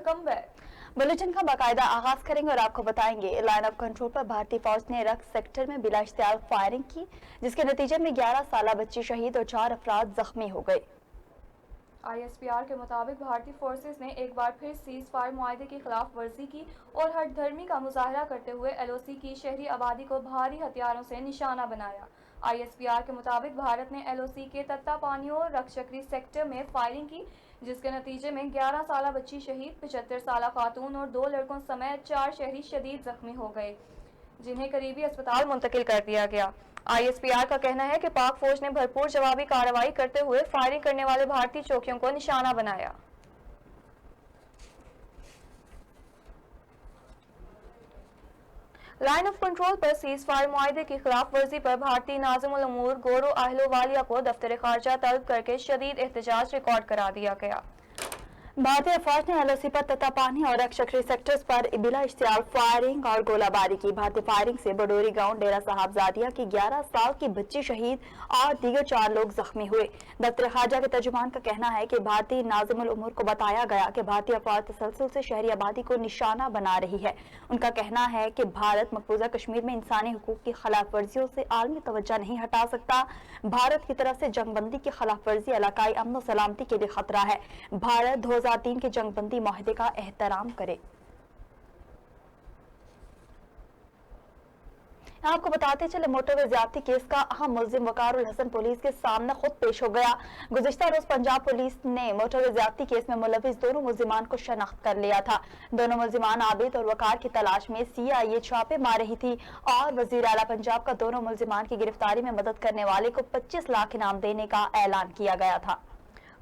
Welcome back. Bulletin का बाकायदा आगाज करेंगे और आपको बताएंगे लाइन ऑफ कंट्रोल पर भारतीय फौज ने रक्त सेक्टर में बिला इश्तियाल फायरिंग की, जिसके नतीजे में 11 साला बच्ची शहीद और 4 अफराद जख्मी हो गए। ISPR के मुताबिक भारतीय फोर्सेस ने एक बार फिर सीज फायर मुआहदे की खिलाफ वर्जी की और हठधर्मी का मुजाहरा करते हुए LOC की शहरी आबादी को भारी हथियारों से निशाना बनाया। ISPR के मुताबिक भारत ने LOC के तत्तापानियों रक्षकरी सेक्टर में फायरिंग की, जिसके नतीजे में 11 साला बच्ची शहीद, 75 साला खातून और 2 लड़कों समेत 4 शहरी शदीद जख्मी हो गए, जिन्हें करीबी अस्पताल मुंतकिल कर दिया गया। ISPR का कहना है कि पाक फौज ने भरपूर जवाबी कार्रवाई करते हुए फायरिंग करने वाले भारतीय चौकियों को निशाना बनाया। लाइन ऑफ कंट्रोल पर सीज फायर मुआहदे की खिलाफ वर्जी पर भारतीय नाज़िमुल उमूर गोरो आहलोवालिया को दफ्तर खारजा तलब करके शदीद एहतजाज रिकॉर्ड करा दिया गया। भारतीय फौज ने LOC पर तत्तापानी और रक्षकरी सेक्टर्स पर बिला इश्तियाल फायरिंग और गोलाबारी की। भारतीय फायरिंग से बडोरी गांव डेरा साहबजादिया की 11 साल की बच्ची शहीद और दीगर 4 लोग जख्मी हुए। दफ्तर खारजा के तर्जुमान का कहना है कि भारतीय नाज़िमुल उमूर को बताया गया कि भारतीय फौज तसलसल से शहरी आबादी को निशाना बना रही है। उनका कहना है कि भारत मकबूजा कश्मीर में इंसानी हुकूक की खिलाफ वर्जियों से आलमी तवज्जो नहीं हटा सकता। भारत की तरफ से जंगबंदी की खिलाफ वर्जी इलाकाई अमन और सलामती के लिए खतरा है। भारत 2003 के जंगबंदी मुआहदे का एहतराम करे। आपको बताते चले मोटरवे ज्यादती केस का अहम मुल्जिम वकारुल हसन पुलिस के सामने खुद पेश हो गया। गुज़िश्ता रोज पंजाब पुलिस ने मोटरवे ज्यादती केस में मुलविस दोनों मुल्जिमान को शनाख्त कर लिया था। दोनों मुल्जिमान आबिद और वकार की तलाश में CIA छापे मार रही थी और वजीर आला पंजाब का दोनों मुल्जिमान की गिरफ्तारी में मदद करने वाले को 25 लाख इनाम देने का ऐलान किया गया था।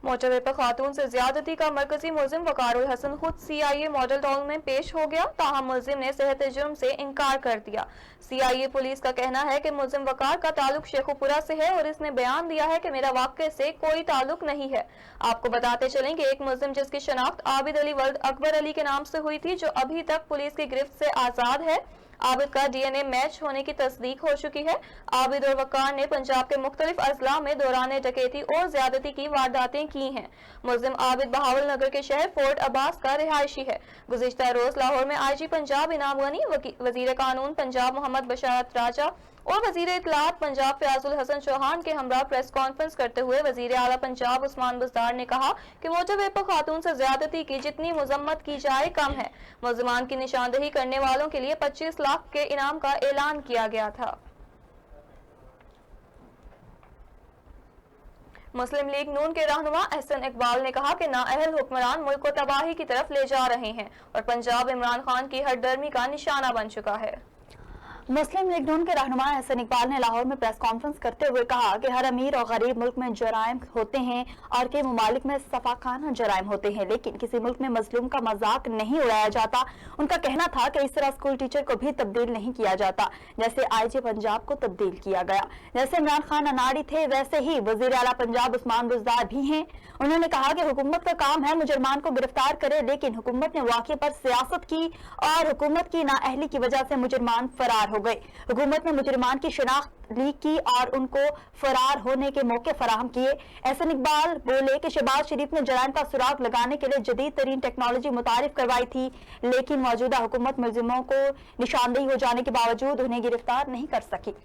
मोटरवे पर खातून से ज्यादती का मरकजी मुल्जिम वकारुल हसन खुद CIA मॉडल टाउन में पेश हो गया, ताहम मुल्जिम ने सेहत जुर्म से इनकार कर दिया। CIA पुलिस का कहना है कि मुल्जिम वकार का ताल्लुक शेखुपुरा से है और इसने बयान दिया है कि मेरा वाक़े से कोई ताल्लुक नहीं है। आपको बताते चलें कि एक मुल्जिम जिसकी शनाख्त आबिद अली वल्द अकबर अली के नाम से हुई थी, जो अभी तक पुलिस की गिरफ्त से आजाद है, आबिद का DNA मैच होने की तस्दीक हो चुकी है। आबिद और वकार ने पंजाब के मुख्तलिफ अजला में दौरान डकैती और ज्यादती की वारदातें की हैं। मुल्जिम आबिद बहावल नगर के शहर फोर्ट अब्बास का रिहायशी है। गुज़िश्ता रोज लाहौर में IG पंजाब इनाम गनी, वजीर कानून पंजाब मोहम्मद बशारत राजा और वजीर इत्तलात पंजाब फयाजुल हसन चौहान के हमरा प्रेस कॉन्फ्रेंस करते हुए वजीर आला पंजाब उस्मान बुज़दार ने कहा कि मोटरवे पर खातून से ज्यादती की जितनी मजम्मत की जाए कम है। मुल्जिमान की निशानदही करने वालों के लिए 25 लाख के इनाम का ऐलान किया गया था। मुस्लिम लीग नून के रहनुमा एहसन इकबाल ने कहा कि नाअहल हुक्मरान मुल्क को तबाही की तरफ ले जा रहे हैं और पंजाब इमरान खान की हठधर्मी का निशाना बन चुका है। मुस्लिम लीग नून के रहनुमा एहसन इकबाल ने लाहौर में प्रेस कॉन्फ्रेंस करते हुए कहा कि हर अमीर और गरीब मुल्क में जराइम होते हैं और कई ममालिक में सफाखाना जराइम होते हैं, लेकिन किसी मुल्क में मजलूम का मजाक नहीं उड़ाया जाता। उनका कहना था कि इस तरह स्कूल टीचर को भी तब्दील नहीं किया जाता, जैसे IG पंजाब को तब्दील किया गया। जैसे इमरान खान अनाड़ी थे, वैसे ही वजीर आला पंजाब उस्मान बुज़दार भी हैं। उन्होंने कहा कि हुकूमत का काम है मुजरमान को गिरफ्तार करे, लेकिन हुकूमत ने वाक़े पर सियासत की और हुकूमत की नाअहली की वजह से मुजरमान फरार हो गए। हुकूमत ने मुजरमान की शिनाख्त लीक की और उनको फरार होने के मौके फराहम किए। एहसन इकबाल बोले कि शहबाज शरीफ ने जराइम का सुराग लगाने के लिए जदीद तरीन टेक्नोलॉजी मुतारिफ करवाई थी, लेकिन मौजूदा हुकूमत मुलजिमों को निशानदेही हो जाने के बावजूद उन्हें गिरफ्तार नहीं कर सकी।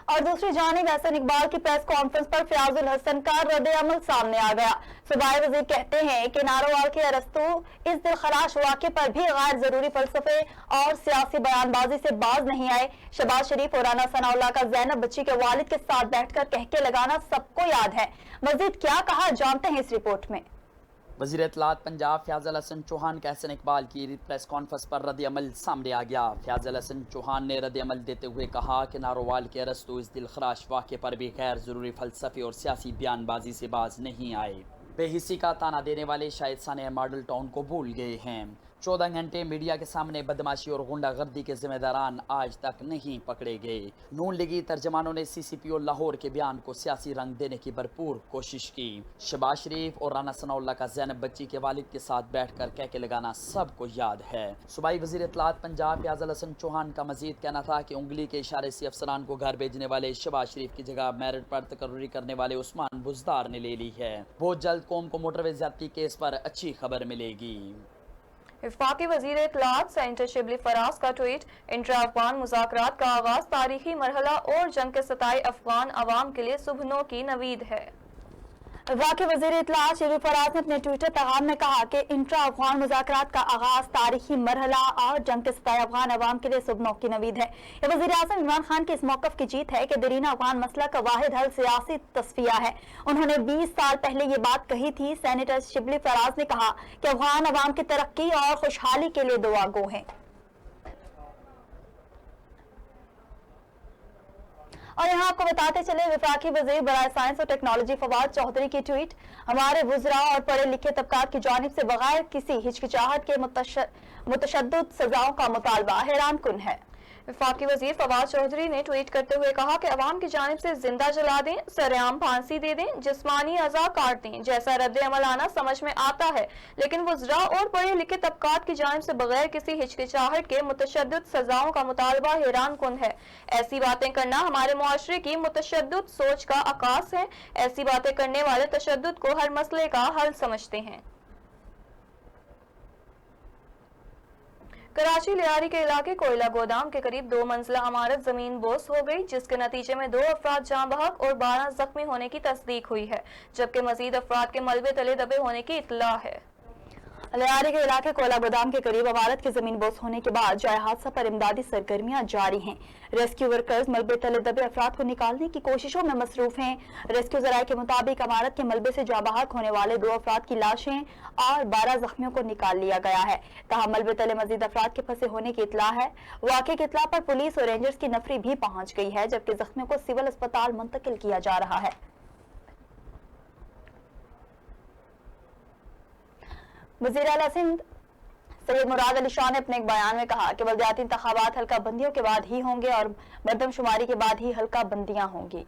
और दूसरी जानिब एहसन इकबाल की प्रेस कॉन्फ्रेंस पर फयाजुल हसन का रद्द अमल सामने आ गया। सूबाई वजीर कहते हैं कि नारोवाल के अरस्तू इस दिलखराश वाक़े पर भी गैर जरूरी फलसफे और सियासी बयानबाजी से बाज नहीं आए। शहबाज शरीफ और राना सनाउल्लाह का ज़ैनब बच्ची के वालिद के साथ बैठकर कहके लगाना सबको याद है। मजीद क्या कहा जानते हैं इस रिपोर्ट में। वज़ीर इत्तलात पंजाब फयाजुल हसन चौहान का एहसन इकबाल की प्रेस कॉन्फ्रेंस पर रद्द अमल सामने आ गया। फयाजुल हसन चौहान ने रद्द अमल देते हुए कहा कि नारोवाल के अरस्तू इस दिलखराश वाक़े पर भी गैर ज़रूरी फ़लसफ़े और सियासी बयानबाजी से बाज नहीं आए। बेहिसी का ताना देने वाले शायद साने मॉडल टाउन को भूल गए हैं। 14 घंटे मीडिया के सामने बदमाशी और गुंडागर्दी के जिम्मेदारान आज तक नहीं पकड़े गए। नून लीगी तर्जमानों ने CCPO लाहौर के बयान को सियासी रंग देने की भरपूर कोशिश की। शहबाज शरीफ और राना सनाउल्लाह का ज़ैनब बच्ची के वालिद के साथ बैठकर कहके लगाना सबको याद है। सूबाई वज़ीर इत्तलात पंजाब फयाज़ल हसन चौहान का मजीद कहना था कि उंगली के इशारे से अफसरान को घर भेजने वाले शहबाज शरीफ की जगह मेरिट पर तकर्री करने वाले उस्मान बुज़दार ने ले ली है। बहुत जल्द कौम को मोटरवे ज़्यादती केस पर अच्छी खबर मिलेगी। वफाकी वज़ीर इत्तलात सेनेटर शिबली फराज का ट्वीट, इंट्रा अफगान मुज़ाकरात का आगाज तारीखी मरहला और जंग के सताए अफगान अवाम के लिए सुबह की नवीद है। वाक़ई वज़ीर इत्तलात शिबली फराज ने अपने ट्विटर पैगाम में कहा कि इंट्रा अफगान मुज़ाकरात का आगाज तारीखी मरहला और जंग के सताए अफगान अवाम के लिए सुबह की नवीद है। यह वज़ीर आज़म इमरान खान के इस मौक़िफ़ की जीत है कि दरीना अफगान मसला का वाहिद हल सियासी तस्फिया है। उन्होंने 20 साल पहले ये बात कही थी। सेनेटर शिबली फराज ने कहा कि अफगान अवाम की तरक्की और खुशहाली के लिए दुआ गो हैं। और यहाँ आपको बताते चले, वफाकी वज़ीर बराए साइंस और टेक्नोलॉजी फवाद चौधरी की ट्वीट, हमारे वुज़रा और पढ़े लिखे तबकात की जानिब से बगैर किसी हिचकिचाहट के मुतशद्दिद सजाओं का मुतालबा हैरान कुन है। वफाकी वज़ीर फवाद चौधरी ने ट्वीट करते हुए कहा कि अवाम की जानिब से जिंदा जला दें, सरेआम फांसी दे दें, जिस्मानी अज़ा काट दें, जैसा रद्द अमल आना समझ में आता है, लेकिन वुज़रा और पढ़े लिखे तबकात की जानिब से बगैर किसी हिचकिचाहट के मुतशद्दिद सजाओं का मुतालबा हैरान कुन है। ऐसी बातें करना हमारे मुआशरे की मुतशद्दिद सोच का अकास है। ऐसी बातें करने वाले तशद्दुद को हर मसले का हल समझते हैं। कराची लियारी के इलाके कोयला गोदाम के करीब 2 मंजिला इमारत जमीन बोस हो गई, जिसके नतीजे में 2 अफराद जाँ बहक और 12 जख्मी होने की तस्दीक हुई है, जबकि मजीद अफराद के मलबे तले दबे होने की इत्तला है। लियारी के इलाके कोयला गोदाम के करीब इमारत की जमीन बोस होने के बाद जाए हादसा पर इमदादी सरगर्मियां जारी हैं। रेस्क्यू वर्कर्स मलबे तले दबे अफराद को निकालने की कोशिशों में मसरूफ हैं। रेस्क्यू जराये के मुताबिक इमारत के मलबे से जाबहक होने वाले 2 अफराद की लाशें और 12 जख्मियों को निकाल लिया गया है। तहाँ मलबे तले मजीद अफराद के फंसे होने की इत्तला है। वाक़े की इत्तला पर पुलिस और रेंजर्स की नफरी भी पहुंच गई है, जबकि जख्मियों को सिविल अस्पताल मुंतकिल किया जा रहा है। वज़ीर आला सिंध सैयद मुराद अली शाह ने अपने एक बयान में कहा कि बल्दियाती इंतखाबात हल्का बंदियों के बाद ही होंगे और मर्दमशुमारी के बाद ही हल्का बंदियां होंगी।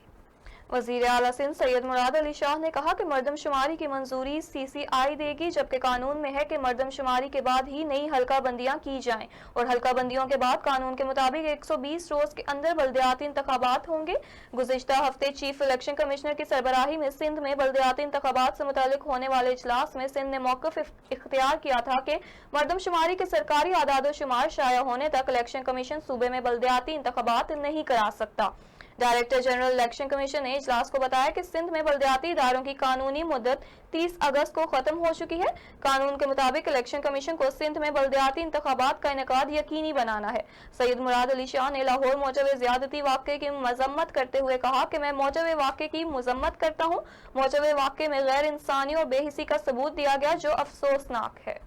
वज़ीर आला सिंध सैयद मुराद अली शाह ने कहा कि मर्दमशुमारी की मंजूरी CCI देगी, जबकि कानून में है कि मर्दमशुमारी के बाद ही नई हल्का बंदियां की जाएं और हल्का बंदियों के बाद कानून के मुताबिक 120 रोज के अंदर बल्दियाती इंतखाबात होंगे। गुज़िश्ता हफ्ते चीफ इलेक्शन कमिश्नर की सरबराही में सिंध में बल्दियाती इंतखाबात से मुतालिक होने वाले इजलास में सिंध ने मौक़िफ़ इख्तियार किया था कि मर्दमशुमारी के सरकारी आदाद-ओ-शुमार शाया होने तक इलेक्शन कमीशन सूबे में बल्दियाती इंतखाबात नहीं करा सकता। डायरेक्टर जनरल इलेक्शन कमीशन ने इजलास को बताया कि सिंध में बल्दियाती इदारों की कानूनी मुद्दत 30 अगस्त को खत्म हो चुकी है। कानून के मुताबिक इलेक्शन कमीशन को सिंध में बल्दियाती इंतखाबात का इनेकाद यकीनी बनाना है। सैयद मुराद अली शाह ने लाहौर मौजवे ज़्यादती वाक़े की मजम्मत करते हुए कहा कि मैं मौजवे वाक़े की मजम्मत करता हूँ। मौजवे वाक़े में गैर इंसानी और बेहिसी का सबूत दिया गया, जो अफसोसनाक है।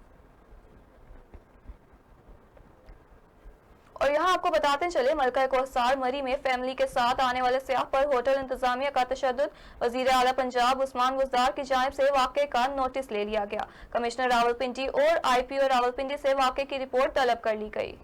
और यहाँ आपको बताते चले, मलका कोहसार मरी में फैमिली के साथ आने वाले सियाह पर होटल इंतजामिया का तशद्दुद। वज़ीर आला पंजाब उस्मान बुज़दार की जानिब से वाक़े का नोटिस ले लिया गया। कमिश्नर रावलपिंडी और IPO रावलपिंडी से वाक़े की रिपोर्ट तलब कर ली गई।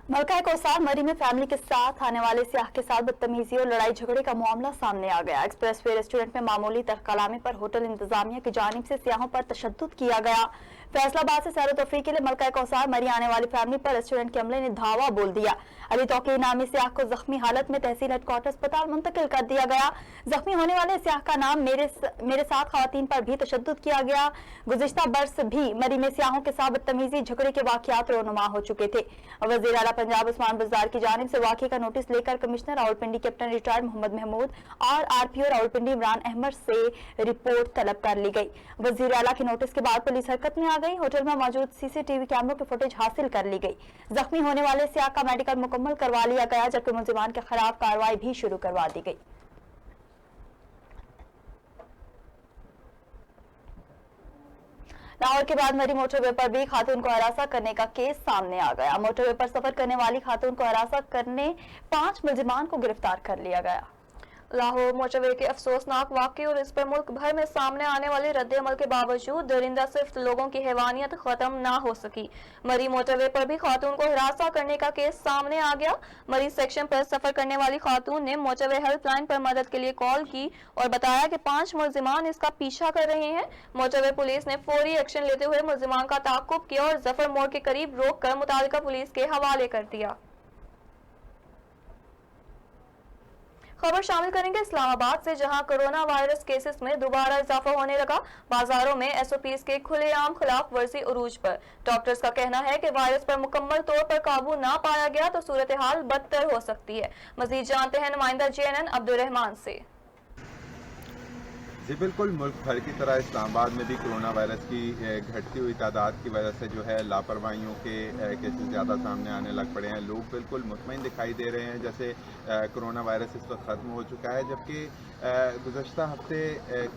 मलका कोहसार मरी में फैमिली के साथ आने वाले सियाह के साथ बदतमीजी और लड़ाई झगड़े का मामला सामने आ गया। एक्सप्रेस वे रेस्टोरेंट में मामूली तरकलामी पर होटल इंतजामिया की जानिब से सियाहों पर तशद्दुद किया गया। फैसलाबाद से सैर तफरीह के लिए मलका कोहसार मरी आने वाली फैमिली पर रेस्टोरेंट के अमले ने धावा बोल दिया। अली तौकीर नामी सियाह को जख्मी हालत में तहसील हेडक्वार्टर अस्पताल मुंतकिल कर दिया गया। जख्मी होने वाले सियाह का नाम मेरे साथ खवातीन पर भी तशद्दुद किया गया। गुज़िश्ता बरस भी मरी में सियाहों के साथ बदतमीजी झगड़े के वाक़यात रोनुमा हो चुके थे। वज़ीर आला पंजाब उस्मान बुज़दार की जानिब से वाक़े का नोटिस लेकर commissioner Rawalpindi captain retired Mohammad Mahmood और RPO रावलपिंडी इमरान अहमद से रिपोर्ट तलब कर ली गई। वज़ीर आला के नोटिस के बाद पुलिस हरकत में आ गई। होटल में मौजूद CCTV कैमरों की फुटेज हासिल कर ली गई। जख्मी होने वाले सियाह का मेडिकल मुकम्मल करवा लिया गया, जबकि मुलजिमान के खिलाफ कार्रवाई भी शुरू करवा दी गई। लाहौर के बाद मरी मोटरवे पर भी खातून को हरासा करने का केस सामने आ गया। मोटरवे पर सफर करने वाली खातून को हरासा करने 5 मुलजिमान को गिरफ्तार कर लिया गया। लाहौर मोटरवे के अफसोसनाक वाक़े और इस पर मुल्क भर में सामने आने वाले रद्द-ए-अमल के बावजूद दरिंदा सिर्फ लोगों की हैवानियत खत्म ना हो सकी। मरी मोटरवे पर भी खातून को हिरासा करने का केस सामने आ गया। मरी सेक्शन पर सफर करने वाली खातून ने मोटरवे हेल्पलाइन पर मदद के लिए कॉल की और बताया कि 5 मुल्जिमान इसका पीछा कर रहे हैं। मोटरवे पुलिस ने फौरी एक्शन लेते हुए मुल्जिमान का ताक़ुब किया और जफर मोड़ के करीब रोक कर मुतालिका पुलिस के हवाले कर दिया। खबर शामिल करेंगे इस्लामाबाद से, जहां कोरोना वायरस केसेस में दोबारा इजाफा होने लगा। बाजारों में एसओपीज के खुलेआम खिलाफ वर्जी उरूज पर। डॉक्टर्स का कहना है कि वायरस पर मुकम्मल तौर पर काबू ना पाया गया तो सूरत हाल बदतर हो सकती है। मजीद जानते हैं नुमाइंदा JNN अब्दुर्रहमान से। जी बिल्कुल, मुल्क भर की तरह इस्लामाबाद में भी कोरोना वायरस की घटती हुई तादाद की वजह से जो है लापरवाहियों के केसेस ज़्यादा सामने आने लग पड़े हैं। लोग बिल्कुल मुतमईन दिखाई दे रहे हैं जैसे कोरोना वायरस इस वक्त ख़त्म हो चुका है, जबकि गुज़श्ता हफ्ते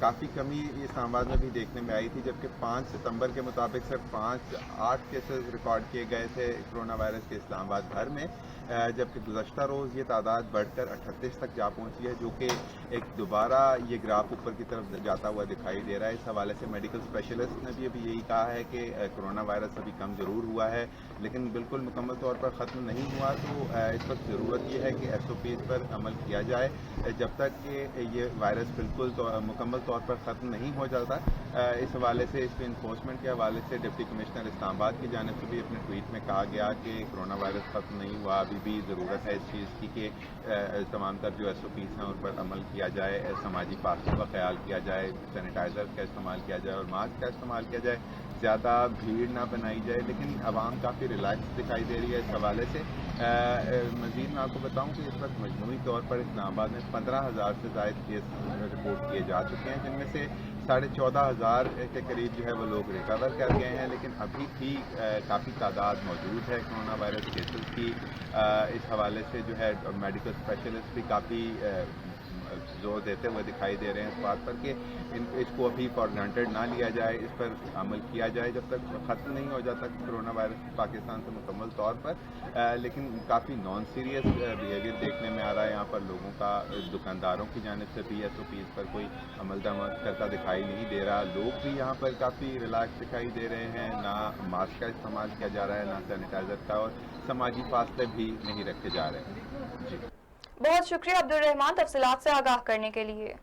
काफ़ी कमी इस्लामाबाद में भी देखने में आई थी, जबकि 5 सितंबर के मुताबिक सिर्फ 8 केसेस रिकॉर्ड किए गए थे कोरोना वायरस के इस्लामाबाद भर में, जबकि गुज़श्ता रोज़ ये तादाद बढ़कर 38 तक जा पहुंची है, जो कि एक दोबारा ये ग्राफ ऊपर की तरफ जाता हुआ दिखाई दे रहा है। इस हवाले से मेडिकल स्पेशलिस्ट ने भी अभी यही कहा है कि कोरोना वायरस अभी कम ज़रूर हुआ है लेकिन बिल्कुल मुकम्मल तौर पर ख़त्म नहीं हुआ। तो इस वक्त ज़रूरत यह है कि SOPs पर अमल किया जाए जब तक कि ये वायरस बिल्कुल मुकम्मल तौर पर ख़त्म नहीं हो जाता। इस हवाले से इसके इन्फोर्समेंट के हवाले से डिप्टी कमिश्नर इस्लामाबाद की जानिब से भी अपने ट्वीट में कहा गया कि कोरोना वायरस ख़त्म नहीं हुआ, अभी भी ज़रूरत है इस चीज़ की कि तमाम तर जो SOPs हैं उन पर अमल किया जाए, समाजी फासले का ख्याल किया जाए, सैनिटाइज़र का इस्तेमाल किया जाए और मास्क का इस्तेमाल किया जाए, ज़्यादा भीड़ ना बनाई जाए। लेकिन आवाम काफ़ी रिलैक्स दिखाई दे रही है इस हवाले से। मज़ीद मैं आपको बताऊं कि इस वक्त मजमूई तौर पर इस्लामाबाद में 15,000 से ज़ायद केस रिपोर्ट किए जा चुके हैं, जिनमें से 14,500 के करीब जो है वो लोग रिकवर कर गए हैं, लेकिन अभी भी काफ़ी तादाद मौजूद है कोरोना वायरस केसेस की। इस हवाले से जो है मेडिकल स्पेशलिस्ट भी काफ़ी जोर देते हुए दिखाई दे रहे हैं इस बात पर कि इसको अभी फॉर ग्रांटेड ना लिया जाए, इस पर अमल किया जाए जब तक ख़त्म नहीं हो जाता कोरोना वायरस पाकिस्तान से मुकम्मल तौर पर। लेकिन काफ़ी नॉन सीरियस बिहेवियर देखने में आ रहा है यहाँ पर लोगों का। दुकानदारों की जानिब से भी SOPs पर कोई अमल दरामद करता दिखाई नहीं दे रहा। लोग भी यहाँ पर काफ़ी रिलैक्स दिखाई दे रहे हैं, ना मास्क का इस्तेमाल किया जा रहा है ना सैनिटाइज़र का, और समाजी फासले भी नहीं रखे जा रहे हैं। जी बहुत शुक्रिया अब्दुर्रहमान तफसीलात से आगाह करने के लिए।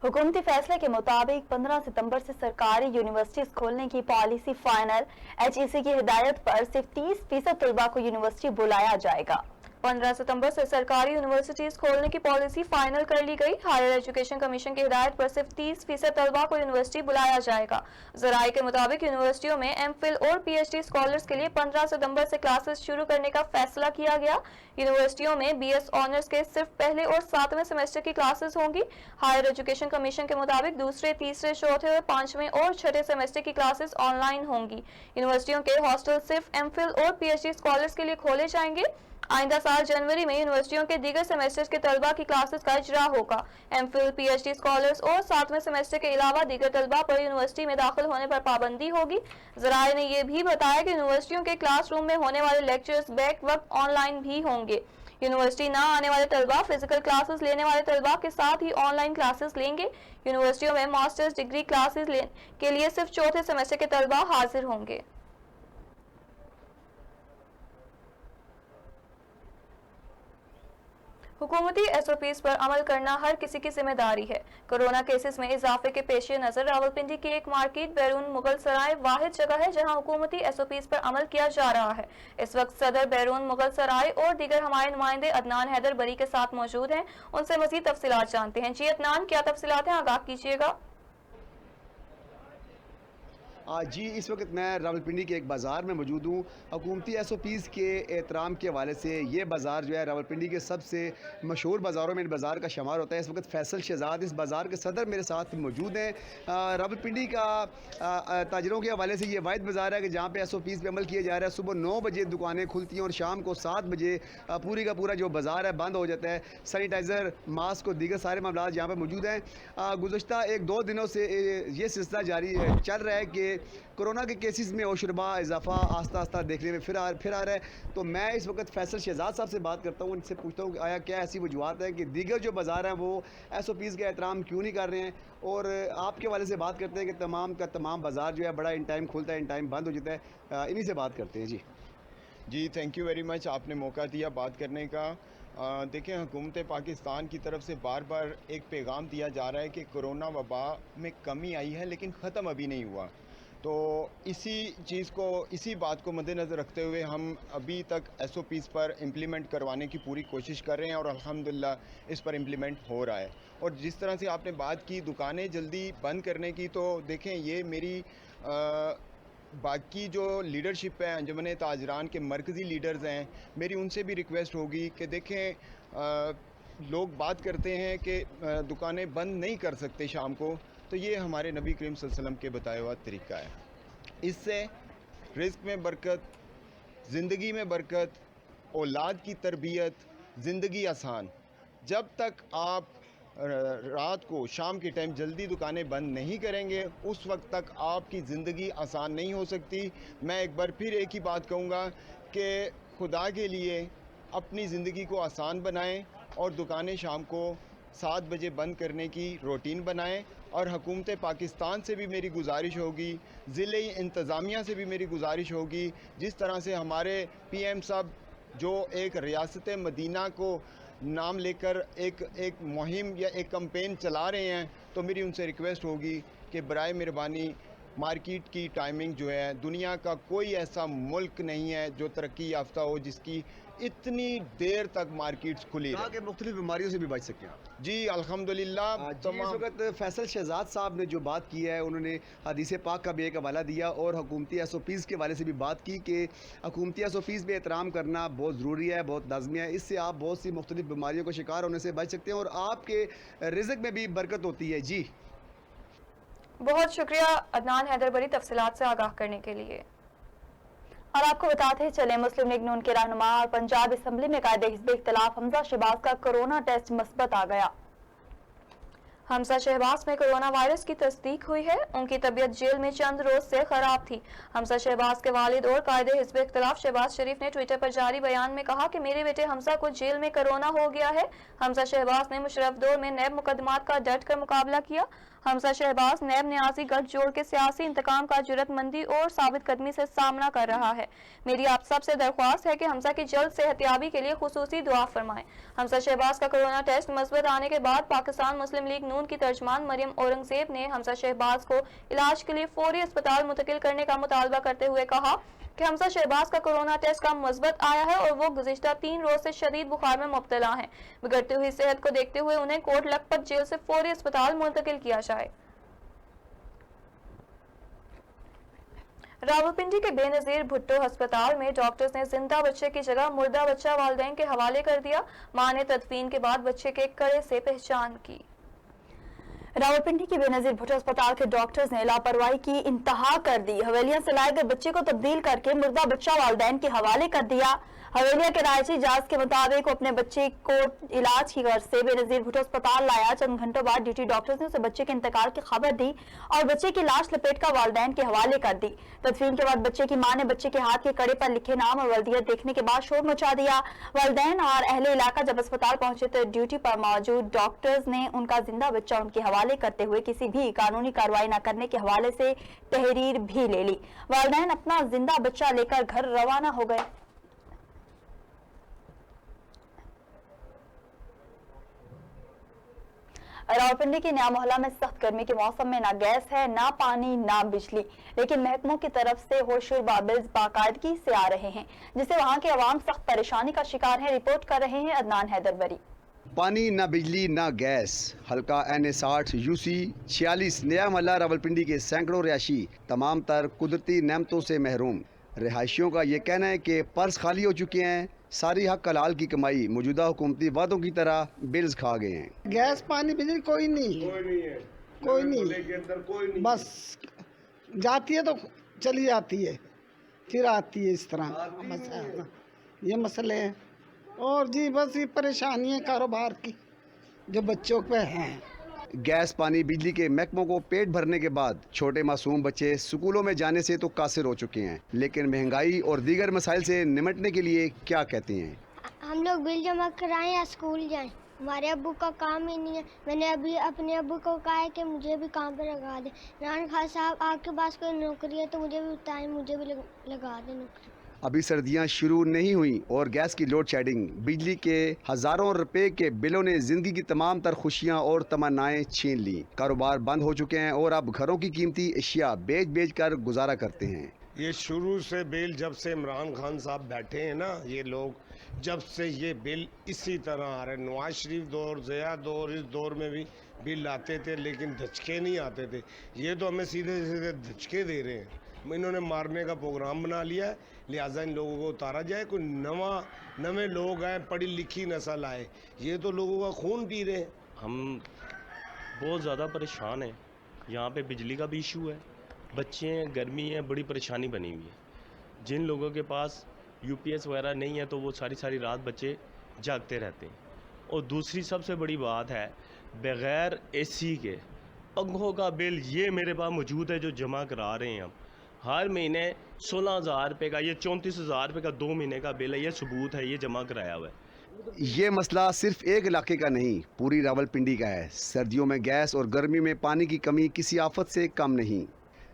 हुकूमती फैसले के मुताबिक 15 सितंबर से सरकारी यूनिवर्सिटीज खोलने की पॉलिसी फाइनल। HEC की हिदायत पर सिर्फ 30% तलबा को यूनिवर्सिटी बुलाया जाएगा। 15 सितंबर से सरकारी यूनिवर्सिटीज खोलने की पॉलिसी फाइनल कर ली गई। हायर एजुकेशन कमीशन की हिदायत पर सिर्फ 30% तलबा को यूनिवर्सिटी बुलाया जाएगा। ज़राए के मुताबिक यूनिवर्सिटियों में MPhil और PhD स्कॉलर्स के लिए 15 सितंबर से क्लासेस शुरू करने का फैसला किया गया। यूनिवर्सिटियों में BS ऑनर्स के सिर्फ पहले और 7वें सेमेस्टर की क्लासेस होंगी। हायर एजुकेशन कमीशन के मुताबिक दूसरे, तीसरे, चौथे और 5वें और 6ठे सेमेस्टर की क्लासेस ऑनलाइन होंगी। यूनिवर्सिटियों के हॉस्टल सिर्फ MPhil और PhD स्कॉलर्स के लिए खोले जाएंगे। आइंदा साल जनवरी में यूनिवर्सिटियों के दीगर सेमेस्टर्स के तलबा की क्लासेस का इजरा होगा। MPhil, PhD स्कॉलर्स और 7वें सेमेस्टर के अलावा दीगर तलबा पर यूनिवर्सिटी में दाखिल होने पर पाबंदी होगी। ज़राए ने यह भी बताया कि यूनिवर्सिटियों के क्लासरूम में होने वाले लेक्चर्स बैक वक्त ऑनलाइन भी होंगे। यूनिवर्सिटी ना आने वाले तलबा फिजिकल क्लासेस लेने वाले तलबा के साथ ही ऑनलाइन क्लासेस लेंगे। यूनिवर्सिटियों में मास्टर्स डिग्री क्लासेस के लिए सिर्फ चौथे सेमेस्टर के तलबा हाजिर होंगे। हुकूमती SOPs पर अमल करना हर किसी की जिम्मेदारी है। कोरोना केसेस में इजाफे के पेश नज़र रावलपिंडी की एक मार्केट बैरून मुगल सराय वाहिद जगह है जहां हुकूमती SOPs पर अमल किया जा रहा है। इस वक्त सदर बैरून मुगल सराय और दीगर हमारे नुमाइंदे अदनान हैदर बरी के साथ मौजूद हैं। उनसे मजीद तफसीलात जानते हैं। जी अदनान, क्या तफसीलात हैं, आगाह कीजिएगा। जी, इस वक्त मैं रावलपिंडी के एक बाज़ार में मौजूद हूँ। हुकूमती SOPs के एहतराम के हवाले से ये बाज़ार जो है रावलपिंडी के सबसे मशहूर बाज़ारों में बाज़ार का शुमार होता है। इस वक्त फैसल शहजाद इस बाज़ार के सदर मेरे साथ मौजूद हैं। रावलपिंडी का ताजरों के हवाले से ये वाहिद बाज़ार है कि जहाँ पे SOPs पे अमल किया जा रहा है। सुबह 9 बजे दुकानें खुलती हैं और शाम को 7 बजे पूरी का पूरा जो बाज़ार है बंद हो जाता है। सैनिटाइज़र, मास्क और दीगर सारे मामला यहाँ पर मौजूद हैं। गुज़श्ता 1-2 दिनों से ये सिलसिला जारी चल रहा है कि कोरोना के केसेस में ओशरबा इजाफा आस्ता आस्ता देखने में फिर आ रहा है। तो मैं इस वक्त फैसल शहजाद साहब से बात करता हूँ, उनसे पूछता हूँ कि आया क्या ऐसी वजूहत है कि दीगर जो बाज़ार हैं वो SOPs का एहतराम क्यों नहीं कर रहे हैं, और आपके वाले से बात करते हैं कि तमाम का तमाम बाज़ार जो है बड़ा इन टाइम खुलता है, इन टाइम बंद हो जाता है। इन्हीं से बात करते हैं। जी थैंक यू वेरी मच, आपने मौका दिया बात करने का। देखें, हुकूमत पाकिस्तान की तरफ से बार बार एक पैगाम दिया जा रहा है कि कोरोना वबा में कमी आई है लेकिन ख़त्म अभी नहीं हुआ। तो इसी बात को मद्देनज़र रखते हुए हम अभी तक SOPs पर इम्प्लीमेंट करवाने की पूरी कोशिश कर रहे हैं और अल्हम्दुलिल्लाह इस पर इम्प्लीमेंट हो रहा है। और जिस तरह से आपने बात की दुकानें जल्दी बंद करने की, तो देखें ये मेरी बाकी जो लीडरशिप है अंजुमन ताजरान के मरकज़ी लीडर्स हैं, मेरी उनसे भी रिक्वेस्ट होगी कि देखें लोग बात करते हैं कि दुकानें बंद नहीं कर सकते शाम को, तो ये हमारे नबी करीम सल्लल्लाहु अलैहि वसल्लम के बताया हुआ तरीका है। इससे रिज़्क़ में बरकत, ज़िंदगी में बरकत, औलाद की तरबियत, ज़िंदगी आसान। जब तक आप रात को शाम के टाइम जल्दी दुकानें बंद नहीं करेंगे उस वक्त तक आपकी ज़िंदगी आसान नहीं हो सकती। मैं एक बार फिर एक ही बात कहूँगा कि खुदा के लिए अपनी ज़िंदगी को आसान बनाएं और दुकानें शाम को 7 बजे बंद करने की रूटीन बनाएं। और हुकूमत पाकिस्तान से भी मेरी गुजारिश होगी, ज़िले इंतज़ामिया से भी मेरी गुजारिश होगी, जिस तरह से हमारे PM साहब जो एक रियासत मदीना को नाम लेकर एक मुहिम या एक कैंपेन चला रहे हैं, तो मेरी उनसे रिक्वेस्ट होगी कि बराए मेहरबानी मार्केट की टाइमिंग जो है, दुनिया का कोई ऐसा मुल्क नहीं है जो तरक्की याफ्ता हो जिसकी इतनी देर तक मार्केट्स खुली रहे, कि मुख्तलिफ बीमारियों से भी बच सकें। जी अल्हम्दुलिल्लाह। इस वक्त फैसल शहजाद साहब ने जो बात की है, उन्होंने हदीस पाक का भी एक हवाला दिया और हुकूमती SOPs के वाले से भी बात की कि हुकूमती SOPs में एहतराम करना बहुत ज़रूरी है, बहुत लाजमी है। इससे आप बहुत सी मुख्तलिफ बीमारियों का शिकार होने से बच सकते हैं और आपके रिज़्क़ में भी बरकत होती है। जी बहुत शुक्रिया अदनान हैदरबरी तफसीलात से आगाह करने के लिए। और आपको बताते चले, मुस्लिम लीग नून के रहनुमा और पंजाब असम्बली में कायदे हिज़्ब इख्तिलाफ हमजा शहबाज का कोरोना टेस्ट मुस्बत आ गया। हमजा शहबाज में कोरोना वायरस की तस्दीक हुई है। उनकी तबीयत जेल में चंद रोज से खराब थी। हमजा शहबाज के वालिद और कायदे हिज़्ब इख्तिलाफ शहबाज शरीफ ने ट्विटर पर जारी बयान में कहा कि मेरे बेटे हमजा को जेल में कोरोना हो गया है। हमजा शहबाज ने मुशर्रफ दौर में नैब मुकदमात का डट कर मुकाबला किया। हमजा शहबाज नैब न्याजी गठजोड़ के सियासी इंतकाम का जुर्रतमंदी और साबित कदमी से सामना कर रहा है। मेरी आप सब से दरख्वास्त है कि हमजा की जल्द सेहतियाबी के लिए खुसूसी दुआ फरमाएं। हमजा शहबाज का कोरोना टेस्ट मस्बत आने के बाद पाकिस्तान मुस्लिम लीग नून की तर्जमान मरियम औरंगजेब ने हमजा शहबाज को इलाज के लिए फौरी अस्पताल मुंतकिल करने का मुतालबा करते हुए कहा कि हमजा शहबाज का कोरोना टेस्ट का मुस्बत आया है और वो गुज़िश्ता 3 रोज से शदीद बुखार में मुब्तला हैं। बिगड़ती हुई सेहत को देखते हुए उन्हें कोट लखपत जेल से फौरी अस्पताल मुंतकिल किया जाए। रावलपिंडी के बेनजीर भुट्टो अस्पताल में डॉक्टर्स ने जिंदा बच्चे की जगह मुर्दा बच्चा वालिदैन के हवाले कर दिया। मां ने तदफीन के बाद बच्चे के कड़े से पहचान की। रावलपिंडी की बेनजीर भुट्टो अस्पताल के डॉक्टर्स ने लापरवाही की इंतहा कर दी। हवेलिया से लाए गए बच्चे को तब्दील करके मुर्दा बच्चा वालिदैन के हवाले कर दिया। हवेलिया के रायची जाज के मुताबिक अपने बच्चे को इलाज की गर्ज से बेनजीर भुट्टो अस्पताल लाया। चंद घंटों बाद ड्यूटी डॉक्टर्स ने उसे बच्चे के इंतकाल की खबर दी और बच्चे की लाश लपेट कर वालिदैन के हवाले कर दी। तदफीन के बाद बच्चे की मां ने बच्चे के हाथ के कड़े पर लिखे नाम और वल्दियत देखने के बाद शोर मचा दिया। वालिदैन और अहले इलाका जब अस्पताल पहुंचे तो ड्यूटी पर मौजूद डॉक्टर्स ने उनका जिंदा बच्चा उनके हवाले करते हुए किसी भी कानूनी कार्रवाई न करने के हवाले से तहरीर भी ले ली। वालिदैन अपना जिंदा बच्चा लेकर घर रवाना हो गए। रावलपिंडी के नया मोहल्ला में सख्त गर्मी के मौसम में ना गैस है, ना पानी, ना बिजली, लेकिन महकमों की तरफ से होशरुबा बिल्स बाकायदगी से आ रहे हैं, जिससे वहां के अवाम सख्त परेशानी का शिकार है। रिपोर्ट कर रहे हैं अदनान हैदरबरी। पानी ना बिजली ना गैस, हल्का NA60 UC 46 नया मोहल्ला रावलपिंडी के सैकड़ों रिहायशी तमाम तर कुदरती नेमतों से महरूम। रिहायशियों का ये कहना है कि पर्स खाली हो चुके हैं, सारी हक हलाल की कमाई मौजूदा हुकूमती वादों की तरह बिल्स खा गए हैं। गैस पानी बिजली कोई नहीं है, कोई नहीं, बस जाती है तो चली जाती है फिर आती है, इस तरह ये मसले हैं। और जी बस ये परेशानी है कारोबार की जो बच्चों पे हैं, गैस पानी बिजली के महकमों को पेट भरने के बाद छोटे मासूम बच्चे स्कूलों में जाने से तो कासिर हो चुके हैं, लेकिन महंगाई और दीगर मसाइल से निमटने के लिए क्या कहती हैं? हम लोग बिल जमा कराएं या स्कूल जाएं, हमारे अब्बू का काम ही नहीं है। मैंने अभी अपने अब्बू को कहा है कि मुझे भी काम पे लगा दे। इमरान खान साहब, आपके पास कोई नौकरी है तो मुझे भी बताएं, मुझे भी लगा दे नौकरी। अभी सर्दियां शुरू नहीं हुई और गैस की लोड शेडिंग, बिजली के हजारों रुपए के बिलों ने जिंदगी की तमाम तर खुशियां और तमन्नाएं छीन ली। कारोबार बंद हो चुके हैं और अब घरों की कीमती अशिया बेच बेच कर गुजारा करते हैं। ये शुरू से बिल जब से इमरान खान साहब बैठे हैं ना, ये लोग जब से ये बिल इसी तरह आ रहे, नवाज शरीफ दौर, ज़िया दौर, इस दौर में भी बिल आते थे लेकिन धचके नहीं आते थे। ये तो हमें सीधे सीधे धचके दे रहे हैं। इन्होंने मारने का प्रोग्राम बना लिया है, लिहाजा इन लोगों को उतारा जाए। कोई नवे लोग आए, पढ़ी लिखी नस्ल आए, ये तो लोगों का खून पी रहे हैं। हम बहुत ज़्यादा परेशान हैं। यहाँ पे बिजली का भी इशू है, बच्चे हैं, गर्मी है, बड़ी परेशानी बनी हुई है। जिन लोगों के पास यूपीएस वगैरह नहीं है तो वो सारी सारी रात बच्चे जागते रहते हैं। और दूसरी सबसे बड़ी बात है, बग़ैर एसी के पंखों का बिल ये मेरे पास मौजूद है जो जमा करा रहे हैं हम हर महीने 16,000 रुपये का, ये 34,000 रुपये का 2 महीने का बिल है, ये सबूत है, ये जमा कराया हुआ है। ये मसला सिर्फ एक इलाके का नहीं, पूरी रावलपिंडी का है। सर्दियों में गैस और गर्मी में पानी की कमी किसी आफत से कम नहीं।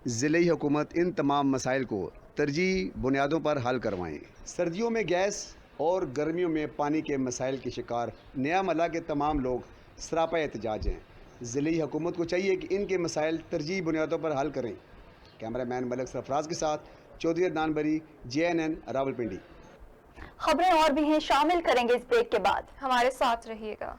ज़िले हुकूमत इन तमाम मसाइल को तरजीह बुनियादों पर हल करवाएं। सर्दियों में गैस और गर्मियों में पानी के मसाइल के शिकार नया मला के तमाम लोग सरापा एहतजाज हैं। ज़िले हुकूमत को चाहिए कि इनके मसाइल तरजीह बुनियादों पर हल करें। कैमरामैन मलिक सरफराज के साथ चौधरी अदनान बरी, JNN रावलपिंडी। खबरें और भी हैं, शामिल करेंगे इस ब्रेक के बाद। हमारे साथ रहिएगा।